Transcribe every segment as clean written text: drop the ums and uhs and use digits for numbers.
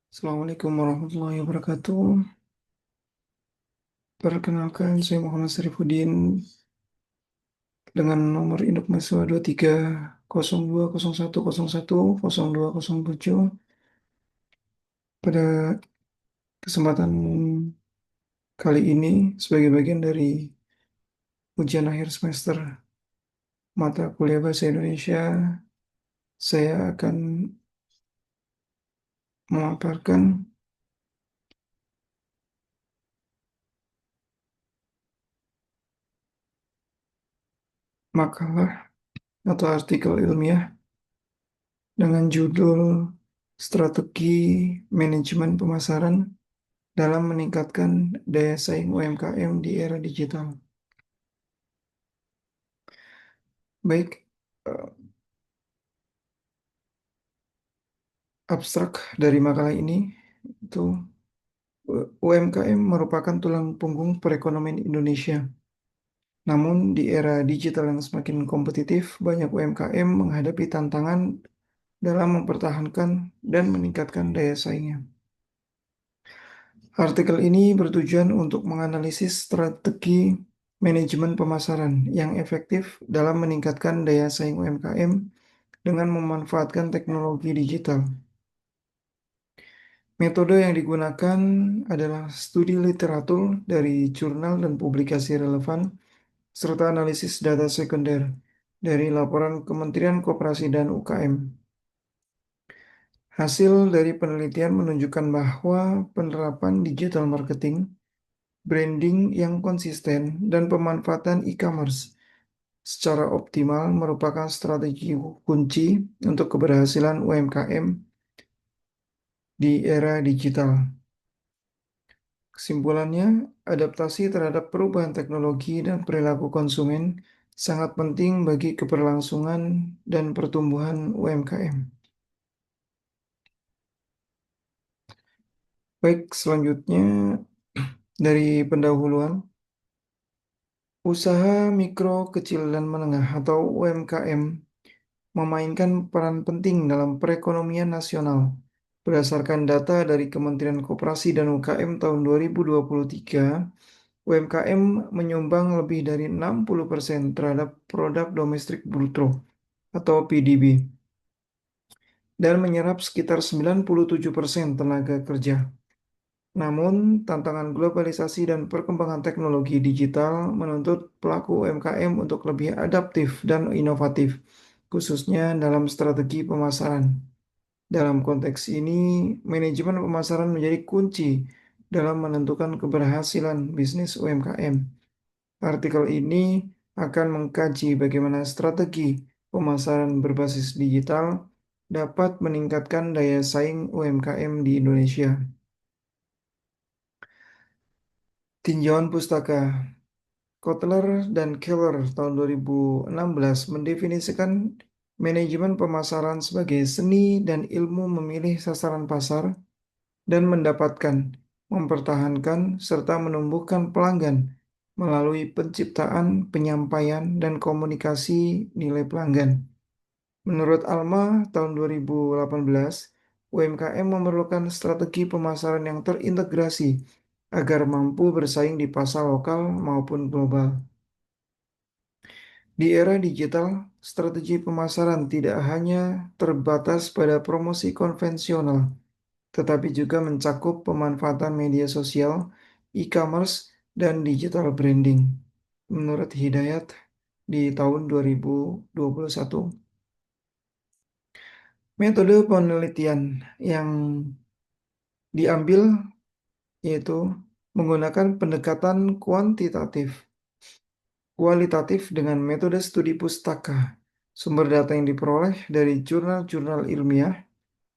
Assalamualaikum warahmatullahi wabarakatuh. Perkenalkan, saya Muhammad Syarifuddin dengan nomor induk mahasiswa 230201010207. Pada kesempatan kali ini, sebagai bagian dari ujian akhir semester mata kuliah Bahasa Indonesia, saya akan memaparkan makalah atau artikel ilmiah dengan judul Strategi Manajemen Pemasaran dalam meningkatkan daya saing UMKM di era digital. Baik, eh, abstrak dari makalah ini itu UMKM merupakan tulang punggung perekonomian Indonesia. Namun di era digital yang semakin kompetitif, banyak UMKM menghadapi tantangan dalam mempertahankan dan meningkatkan daya saingnya. Artikel ini bertujuan untuk menganalisis strategi manajemen pemasaran yang efektif dalam meningkatkan daya saing UMKM dengan memanfaatkan teknologi digital. Metode yang digunakan adalah studi literatur dari jurnal dan publikasi relevan, serta analisis data sekunder dari laporan Kementerian Koperasi dan UKM. Hasil dari penelitian menunjukkan bahwa penerapan digital marketing, branding yang konsisten, dan pemanfaatan e-commerce secara optimal merupakan strategi kunci untuk keberhasilan UMKM di era digital. Kesimpulannya, adaptasi terhadap perubahan teknologi dan perilaku konsumen sangat penting bagi keberlangsungan dan pertumbuhan UMKM. Baik, selanjutnya dari pendahuluan, usaha mikro, kecil, dan menengah atau UMKM memainkan peran penting dalam perekonomian nasional. Berdasarkan data dari Kementerian Koperasi dan UKM tahun 2023, UMKM menyumbang lebih dari 60% terhadap produk domestik bruto atau PDB dan menyerap sekitar 97% tenaga kerja. Namun, tantangan globalisasi dan perkembangan teknologi digital menuntut pelaku UMKM untuk lebih adaptif dan inovatif, khususnya dalam strategi pemasaran. Dalam konteks ini, manajemen pemasaran menjadi kunci dalam menentukan keberhasilan bisnis UMKM. Artikel ini akan mengkaji bagaimana strategi pemasaran berbasis digital dapat meningkatkan daya saing UMKM di Indonesia. Tinjauan pustaka Kotler dan Keller tahun 2016 mendefinisikan manajemen pemasaran sebagai seni dan ilmu memilih sasaran pasar dan mendapatkan, mempertahankan, serta menumbuhkan pelanggan melalui penciptaan, penyampaian, dan komunikasi nilai pelanggan. Menurut Alma tahun 2018, UMKM memerlukan strategi pemasaran yang terintegrasi agar mampu bersaing di pasar lokal maupun global. Di era digital, strategi pemasaran tidak hanya terbatas pada promosi konvensional, tetapi juga mencakup pemanfaatan media sosial, e-commerce, dan digital branding. Menurut Hidayat di tahun 2021. Metode penelitian yang diambil yaitu menggunakan pendekatan kualitatif dengan metode studi pustaka. Sumber data yang diperoleh dari jurnal-jurnal ilmiah,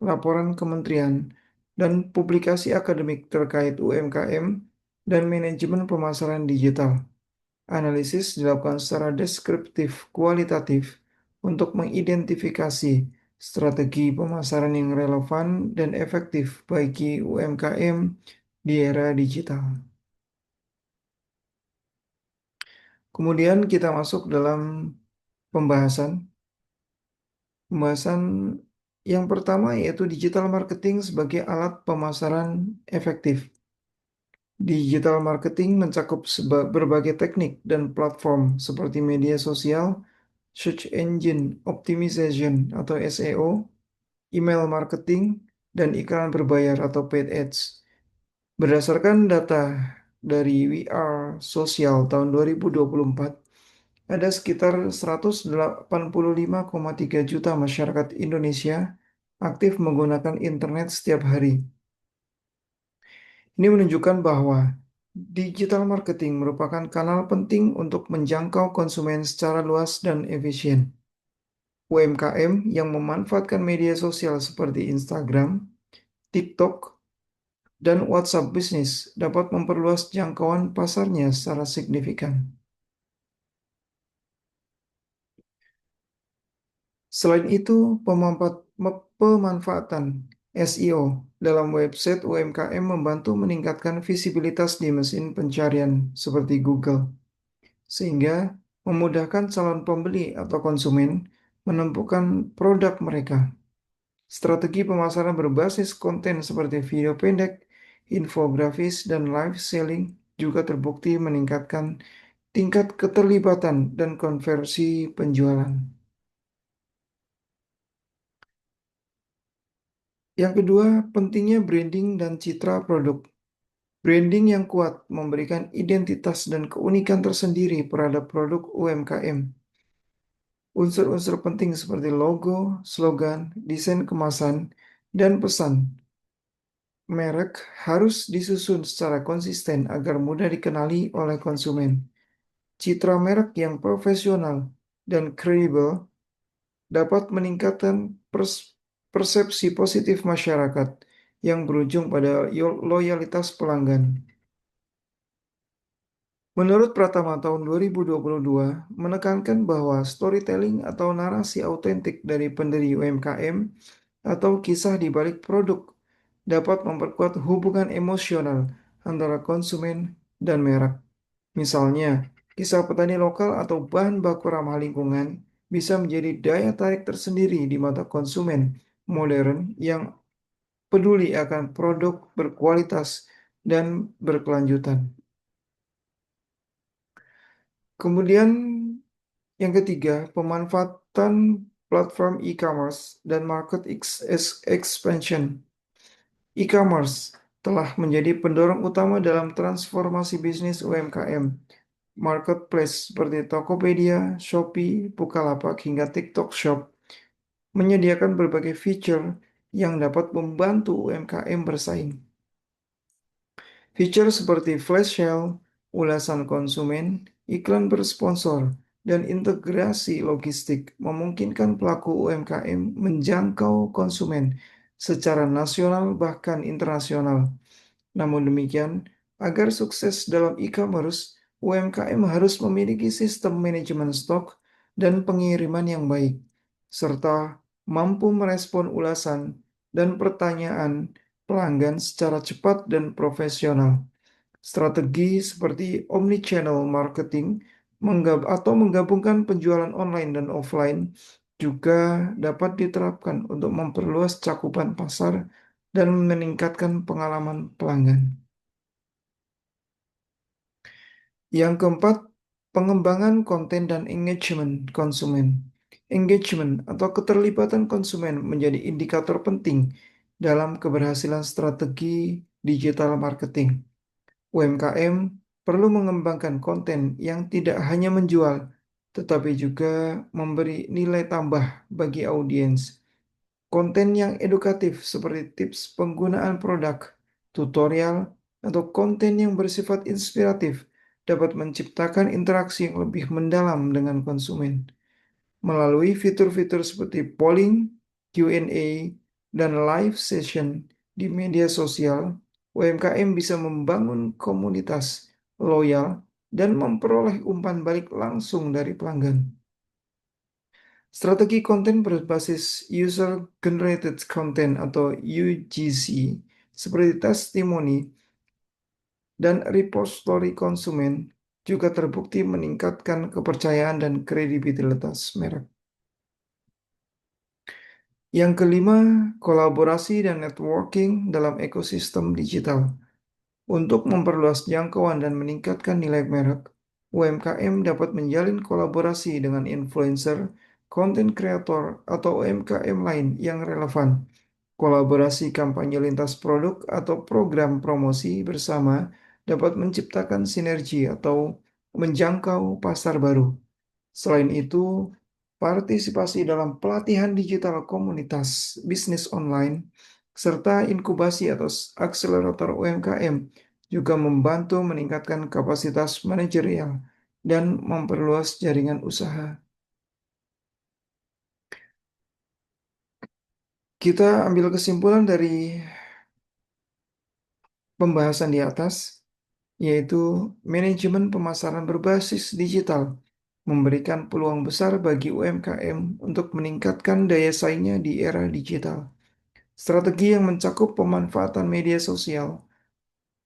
laporan kementerian, dan publikasi akademik terkait UMKM dan manajemen pemasaran digital. Analisis dilakukan secara deskriptif kualitatif untuk mengidentifikasi strategi pemasaran yang relevan dan efektif bagi UMKM di era digital. Kemudian kita masuk dalam pembahasan. Pembahasan Yang pertama yaitu digital marketing sebagai alat pemasaran efektif. Digital marketing mencakup berbagai teknik dan platform seperti media sosial, search engine optimization atau SEO, email marketing, dan iklan berbayar atau paid ads. Berdasarkan data dari We Are Social tahun 2024, ada sekitar 185,3 juta masyarakat Indonesia aktif menggunakan internet setiap hari. Ini menunjukkan bahwa digital marketing merupakan kanal penting untuk menjangkau konsumen secara luas dan efisien. UMKM yang memanfaatkan media sosial seperti Instagram, TikTok, dan WhatsApp bisnis dapat memperluas jangkauan pasarnya secara signifikan. Selain itu, pemanfaatan SEO dalam website UMKM membantu meningkatkan visibilitas di mesin pencarian seperti Google, sehingga memudahkan calon pembeli atau konsumen menemukan produk mereka. Strategi pemasaran berbasis konten seperti video pendek, infografis, dan live selling juga terbukti meningkatkan tingkat keterlibatan dan konversi penjualan. Yang kedua, pentingnya branding dan citra produk. Branding yang kuat memberikan identitas dan keunikan tersendiri terhadap produk UMKM. Unsur-unsur penting seperti logo, slogan, desain kemasan, dan pesan merek harus disusun secara konsisten agar mudah dikenali oleh konsumen. Citra merek yang profesional dan kredibel dapat meningkatkan persepsi positif masyarakat yang berujung pada loyalitas pelanggan. Menurut Pratama tahun 2022 menekankan bahwa storytelling atau narasi autentik dari pendiri UMKM atau kisah di balik produk dapat memperkuat hubungan emosional antara konsumen dan merek. Misalnya, kisah petani lokal atau bahan baku ramah lingkungan bisa menjadi daya tarik tersendiri di mata konsumen modern yang peduli akan produk berkualitas dan berkelanjutan. Kemudian yang ketiga, pemanfaatan platform e-commerce dan market expansion. E-commerce telah menjadi pendorong utama dalam transformasi bisnis UMKM. Marketplace seperti Tokopedia, Shopee, Bukalapak, hingga TikTok Shop menyediakan berbagai fitur yang dapat membantu UMKM bersaing. Fitur seperti flash sale, ulasan konsumen, iklan bersponsor, dan integrasi logistik memungkinkan pelaku UMKM menjangkau konsumen secara nasional bahkan internasional. Namun demikian, agar sukses dalam e-commerce, UMKM harus memiliki sistem manajemen stok dan pengiriman yang baik, serta mampu merespon ulasan dan pertanyaan pelanggan secara cepat dan profesional. Strategi seperti omnichannel marketing atau menggabungkan penjualan online dan offline juga dapat diterapkan untuk memperluas cakupan pasar dan meningkatkan pengalaman pelanggan. Yang keempat, pengembangan konten dan engagement konsumen. Engagement atau keterlibatan konsumen menjadi indikator penting dalam keberhasilan strategi digital marketing. UMKM perlu mengembangkan konten yang tidak hanya menjual, tetapi juga memberi nilai tambah bagi audiens. Konten yang edukatif seperti tips penggunaan produk, tutorial, atau konten yang bersifat inspiratif dapat menciptakan interaksi yang lebih mendalam dengan konsumen. Melalui fitur-fitur seperti polling, Q&A, dan live session di media sosial, UMKM bisa membangun komunitas loyal dan memperoleh umpan balik langsung dari pelanggan. Strategi konten berbasis User Generated Content atau UGC seperti testimoni dan repository konsumen juga terbukti meningkatkan kepercayaan dan kredibilitas merek. Yang kelima, kolaborasi dan networking dalam ekosistem digital. Untuk memperluas jangkauan dan meningkatkan nilai merek, UMKM dapat menjalin kolaborasi dengan influencer, konten kreator, atau UMKM lain yang relevan. Kolaborasi kampanye lintas produk atau program promosi bersama dapat menciptakan sinergi atau menjangkau pasar baru. Selain itu, partisipasi dalam pelatihan digital komunitas bisnis online serta inkubasi atau akselerator UMKM juga membantu meningkatkan kapasitas manajerial dan memperluas jaringan usaha. Kita ambil kesimpulan dari pembahasan di atas, yaitu manajemen pemasaran berbasis digital memberikan peluang besar bagi UMKM untuk meningkatkan daya saingnya di era digital. Strategi yang mencakup pemanfaatan media sosial,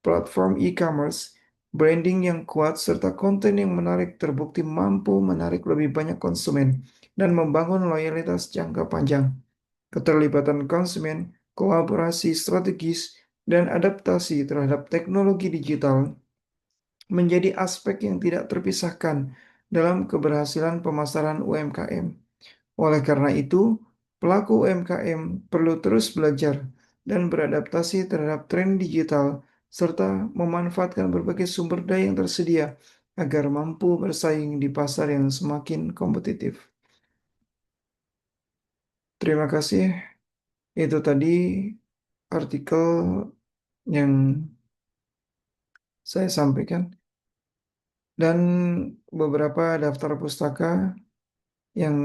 platform e-commerce, branding yang kuat, serta konten yang menarik terbukti mampu menarik lebih banyak konsumen dan membangun loyalitas jangka panjang. Keterlibatan konsumen, kolaborasi strategis, dan adaptasi terhadap teknologi digital menjadi aspek yang tidak terpisahkan dalam keberhasilan pemasaran UMKM. Oleh karena itu, pelaku UMKM perlu terus belajar dan beradaptasi terhadap tren digital serta memanfaatkan berbagai sumber daya yang tersedia agar mampu bersaing di pasar yang semakin kompetitif. Terima kasih. Itu tadi artikel yang saya sampaikan dan beberapa daftar pustaka yang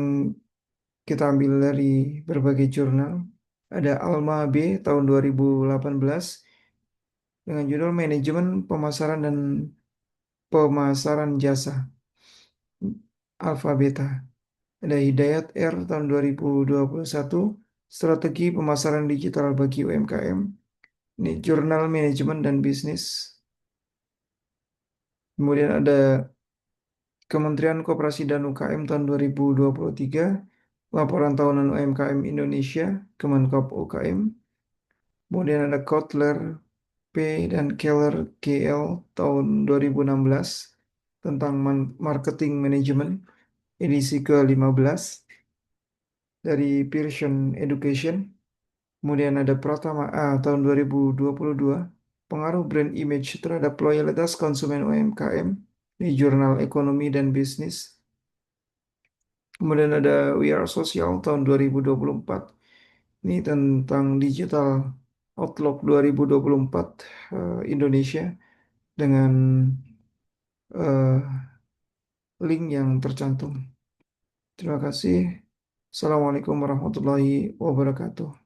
kita ambil dari berbagai jurnal. Ada Alma B tahun 2018 dengan judul Manajemen Pemasaran dan Pemasaran Jasa Alfa Beta. Ada Hidayat R tahun 2021 Strategi Pemasaran Digital bagi UMKM. Ini Jurnal Manajemen dan Bisnis. Kemudian ada Kementerian Koperasi dan UKM tahun 2023, Laporan Tahunan UMKM Indonesia, Kemenkop UKM. Kemudian ada Kotler P dan Keller GL tahun 2016 tentang marketing management edisi ke-15 dari Pearson Education. Kemudian ada Pratama A tahun 2022 pengaruh brand image terhadap loyalitas konsumen UMKM di Jurnal Ekonomi dan Bisnis. Kemudian ada We Are Social tahun 2024. Ini tentang digital outlook 2024 Indonesia dengan eh, link yang tercantum. Terima kasih. Assalamualaikum warahmatullahi wabarakatuh.